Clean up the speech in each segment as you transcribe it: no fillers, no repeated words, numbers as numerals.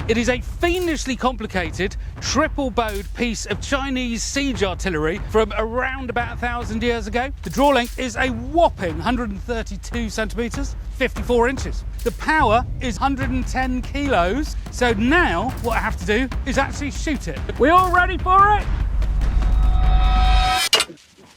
It is a fiendishly complicated, triple-bowed piece of Chinese siege artillery from around about 1,000 years ago. The draw length is a whopping 132 centimetres, 54 inches. The power is 110 kilos. So now what I have to do is actually shoot it. We all ready for it?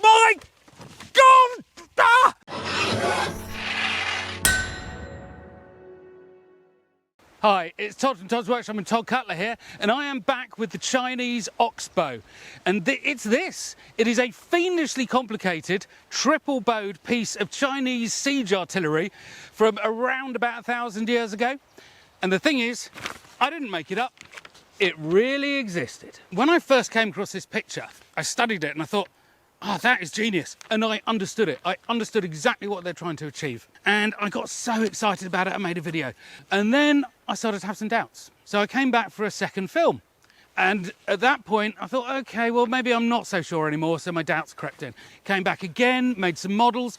My God! Ah! Hi, it's Todd from Todd's Workshop and Todd Cutler here, and I am back with the Chinese oxbow. And it's this. It is a fiendishly complicated, triple-bowed piece of Chinese siege artillery from around about 1,000 years ago. And the thing is, I didn't make it up. It really existed. When I first came across this picture, I studied it and I thought, oh, that is genius. And I understood it. I understood exactly what they're trying to achieve. And I got so excited about it, I made a video. And then I started to have some doubts. So I came back for a second film. And at that point, I thought, okay, well, maybe I'm not so sure anymore. So my doubts crept in. Came back again, made some models,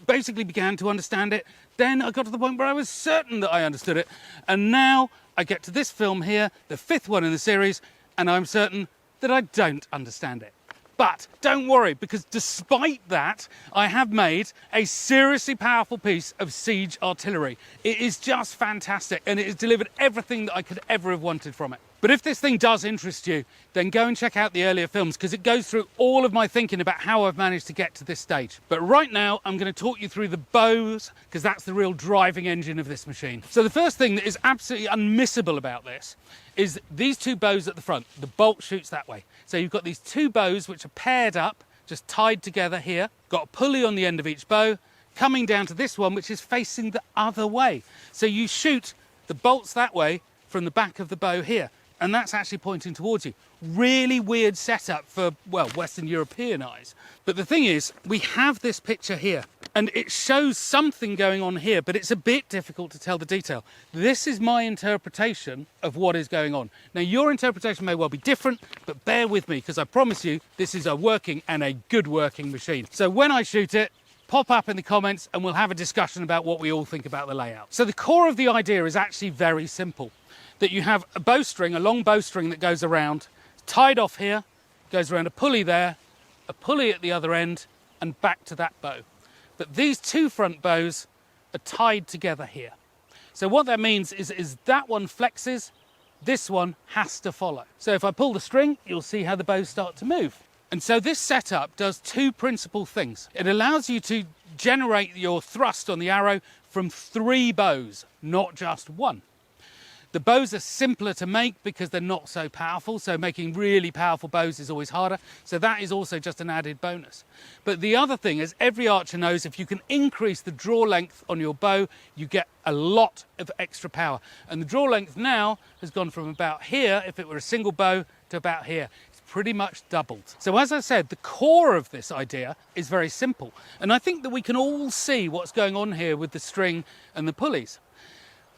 basically began to understand it. Then I got to the point where I was certain that I understood it. And now I get to this film here, the fifth one in the series, and I'm certain that I don't understand it. But don't worry, because despite that, I have made a seriously powerful piece of siege artillery. It is just fantastic, and it has delivered everything that I could ever have wanted from it. But if this thing does interest you, then go and check out the earlier films, because it goes through all of my thinking about how I've managed to get to this stage. But right now, I'm going to talk you through the bows, because that's the real driving engine of this machine. So the first thing that is absolutely unmissable about this is these two bows at the front. The bolt shoots that way. So you've got these two bows which are paired up, just tied together here. Got a pulley on the end of each bow, coming down to this one, which is facing the other way. So you shoot the bolts that way from the back of the bow here. And that's actually pointing towards you. Really weird setup for, well, Western European eyes. But the thing is, we have this picture here, and it shows something going on here, but it's a bit difficult to tell the detail. This is my interpretation of what is going on. Now, your interpretation may well be different, but bear with me, because I promise you, this is a working and a good working machine. So when I shoot it, pop up in the comments and we'll have a discussion about what we all think about the layout. So the core of the idea is actually very simple. That you have a bowstring, a long bowstring that goes around, tied off here, goes around a pulley there, a pulley at the other end, and back to that bow. But these two front bows are tied together here. So what that means is that one flexes, this one has to follow. So if I pull the string, you'll see how the bows start to move. And so this setup does two principal things. It allows you to generate your thrust on the arrow from three bows, not just one. The bows are simpler to make because they're not so powerful, so making really powerful bows is always harder, so that is also just an added bonus. But the other thing, as every archer knows, if you can increase the draw length on your bow, you get a lot of extra power. And the draw length now has gone from about here, if it were a single bow, to about here. It's pretty much doubled. So as I said, the core of this idea is very simple, and I think that we can all see what's going on here with the string and the pulleys.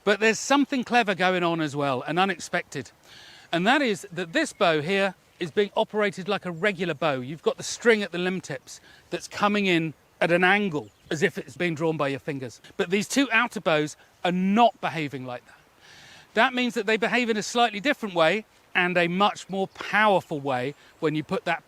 But there's something clever going on as well, and unexpected. And that is that this bow here is being operated like a regular bow. You've got the string at the limb tips that's coming in at an angle, as if it's being drawn by your fingers. But these two outer bows are not behaving like that. That means that they behave in a slightly different way and a much more powerful way when you put that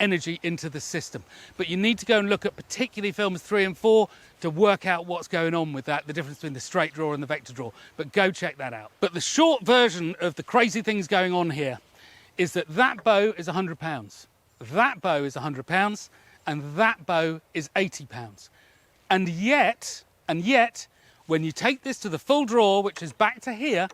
energy into the system. But you need to go and look at particularly films 3 and 4 to work out what's going on with that, the difference between the straight draw and the vector draw. But go check that out. But the short version of the crazy things going on here is that that bow is 100 pounds. That bow is 100 pounds, and that bow is 80 pounds. And yet, when you take this to the full draw, which is back to here,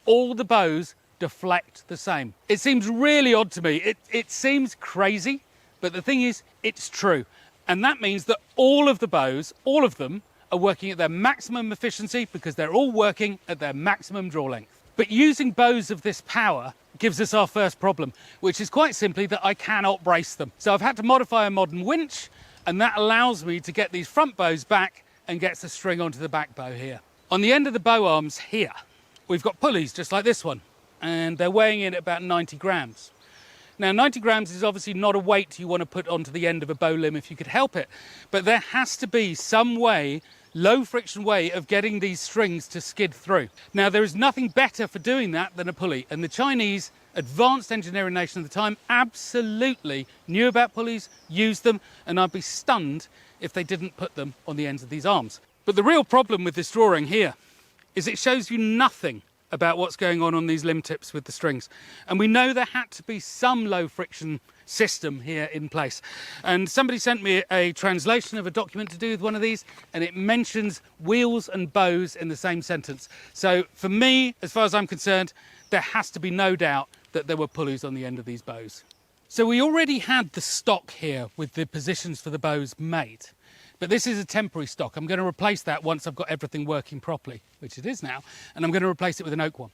all the bows deflect the same. It seems really odd to me. It seems crazy, but the thing is, it's true. And that means that all of the bows, all of them, are working at their maximum efficiency because they're all working at their maximum draw length. But using bows of this power gives us our first problem, which is quite simply that I cannot brace them. So I've had to modify a modern winch, and that allows me to get these front bows back and gets the string onto the back bow here. On the end of the bow arms here, we've got pulleys just like this one, and they're weighing in at about 90 grams. Now, 90 grams is obviously not a weight you want to put onto the end of a bow limb if you could help it, but there has to be some way low friction way of getting these strings to skid through. Now, there is nothing better for doing that than a pulley, and the Chinese, advanced engineering nation at the time, absolutely knew about pulleys, used them, and I'd be stunned if they didn't put them on the ends of these arms. But the real problem with this drawing here is it shows you nothing about what's going on these limb tips with the strings. And we know there had to be some low friction system here in place. And somebody sent me a translation of a document to do with one of these, and it mentions wheels and bows in the same sentence. So for me, as far as I'm concerned, there has to be no doubt that there were pulleys on the end of these bows. So we already had the stock here with the positions for the bows made. But this is a temporary stock. I'm going to replace that once I've got everything working properly, which it is now, and I'm going to replace it with an oak one.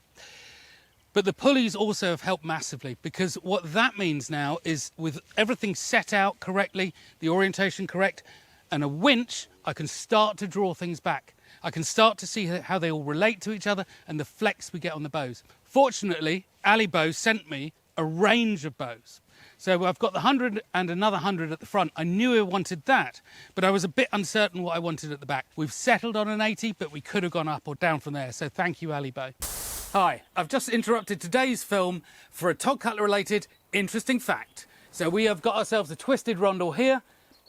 But the pulleys also have helped massively, because what that means now is with everything set out correctly, the orientation correct, and a winch, I can start to draw things back. I can start to see how they all relate to each other and the flex we get on the bows. Fortunately, Ali Bow sent me a range of bows. So I've got the 100 and another 100 at the front. I knew I wanted that, but I was a bit uncertain what I wanted at the back. We've settled on an 80, but we could have gone up or down from there. So thank you, Ali Bow. Hi, I've just interrupted today's film for a Todd Cutler related interesting fact. So we have got ourselves a twisted rondel here,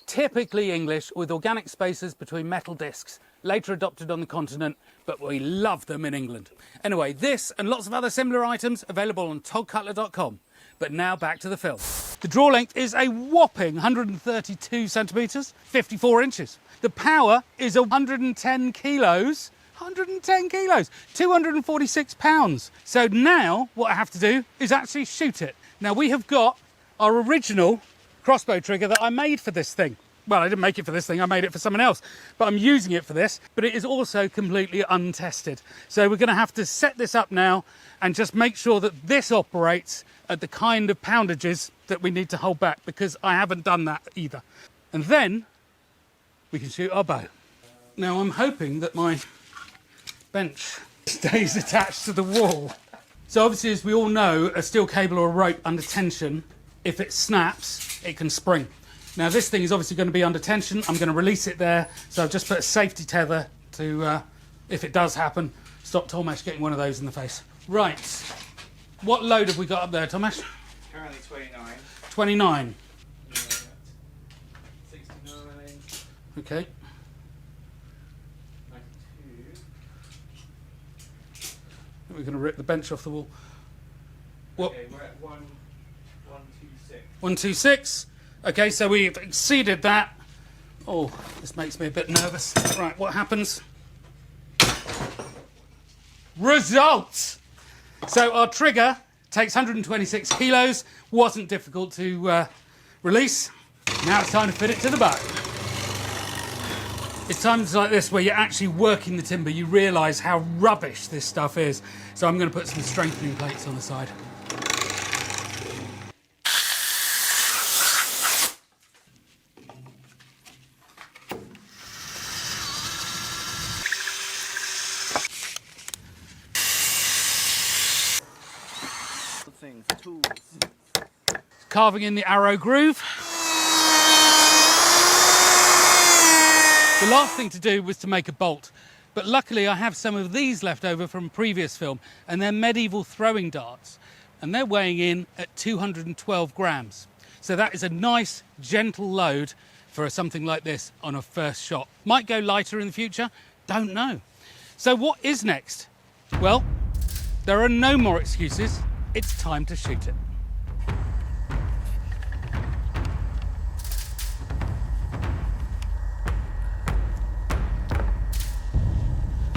typically English, with organic spacers between metal discs, later adopted on the continent, but we love them in England. Anyway, this and lots of other similar items available on toddcutler.com. But now back to the film. The draw length is a whopping 132 centimetres, 54 inches. The power is 110 kilos, 110 kilos, 246 pounds. So now what I have to do is actually shoot it. Now we have got our original crossbow trigger that I made for this thing. Well, I didn't make it for this thing, I made it for someone else, but I'm using it for this, but it is also completely untested. So we're gonna have to set this up now and just make sure that this operates at the kind of poundages that we need to hold back, because I haven't done that either. And then we can shoot our bow. Now I'm hoping that my bench stays attached to the wall. So obviously, as we all know, a steel cable or a rope under tension, if it snaps, it can spring. Now this thing is obviously going to be under tension. I'm going to release it there. So I've just put a safety tether to, if it does happen, stop Tomasz getting one of those in the face. Right, what load have we got up there, Tomasz? Currently 29. 29. Yeah, 69. Okay. 92. We're going to rip the bench off the wall. What? Okay, we're at 126. 126. Okay, so we've exceeded that. Oh, this makes me a bit nervous. Right, what happens? Results! So our trigger takes 126 kilos, wasn't difficult to release. Now it's time to fit it to the bow. It's times like this where you're actually working the timber, you realise how rubbish this stuff is. So I'm going to put some strengthening plates on the side. Tools. Carving in the arrow groove. The last thing to do was to make a bolt, but luckily I have some of these left over from a previous film, and they're medieval throwing darts, and they're weighing in at 212 grams. So that is a nice gentle load for something like this on a first shot. Might go lighter in the future, don't know. So what is next? Well, there are no more excuses. It's time to shoot it.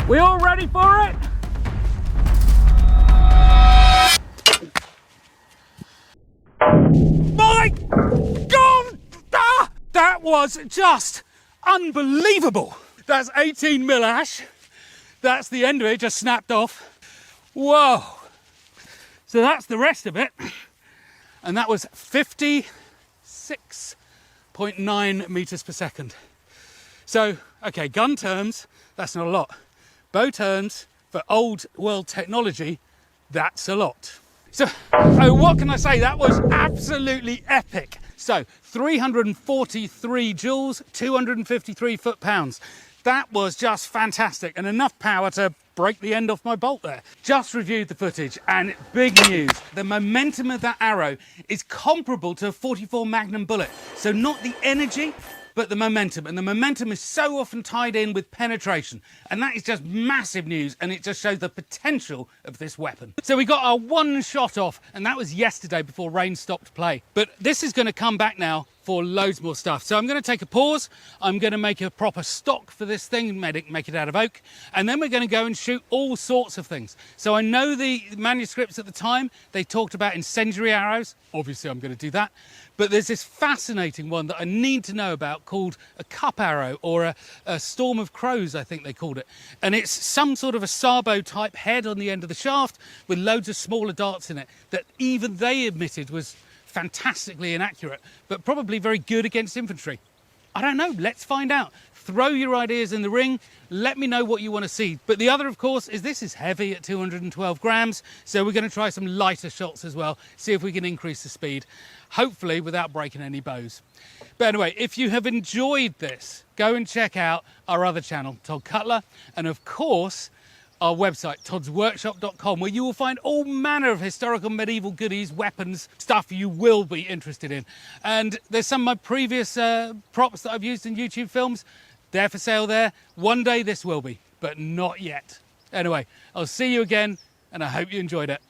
We all ready for it? My God! Ah! That was just unbelievable. That's 18 mil ash. That's the end of it, just snapped off. Whoa. So that's the rest of it, and that was 56.9 meters per second. So, okay, gun terms, that's not a lot. Bow terms, for old world technology, that's a lot. So what can I say? That was absolutely epic. So 343 joules, 253 foot-pounds. That was just fantastic and enough power to break the end off my bolt there. Just reviewed the footage and big news. The momentum of that arrow is comparable to a 44 Magnum bullet. So not the energy, but the momentum. And the momentum is so often tied in with penetration. And that is just massive news, and it just shows the potential of this weapon. So we got our one shot off, and that was yesterday before rain stopped play. But this is going to come back now for loads more stuff. So I'm going to take a pause. I'm going to make a proper stock for this thing, make it out of oak, and then we're going to go and shoot all sorts of things. So I know the manuscripts at the time, they talked about incendiary arrows. Obviously I'm going to do that. But there's this fascinating one that I need to know about called a cup arrow, or a storm of crows, I think they called it. And it's some sort of a sabot type head on the end of the shaft with loads of smaller darts in it that even they admitted was fantastically inaccurate, but probably very good against infantry. I don't know, let's find out. Throw your ideas in the ring, let me know what you want to see. But the other, of course, is this is heavy at 212 grams, so we're going to try some lighter shots as well, see if we can increase the speed, hopefully without breaking any bows. But anyway, if you have enjoyed this, go and check out our other channel, Todd Cutler, and of course, our website, toddsworkshop.com, where you will find all manner of historical medieval goodies, weapons, stuff you will be interested in. And there's some of my previous props that I've used in YouTube films. They're for sale there. One day this will be, but not yet. Anyway, I'll see you again, and I hope you enjoyed it.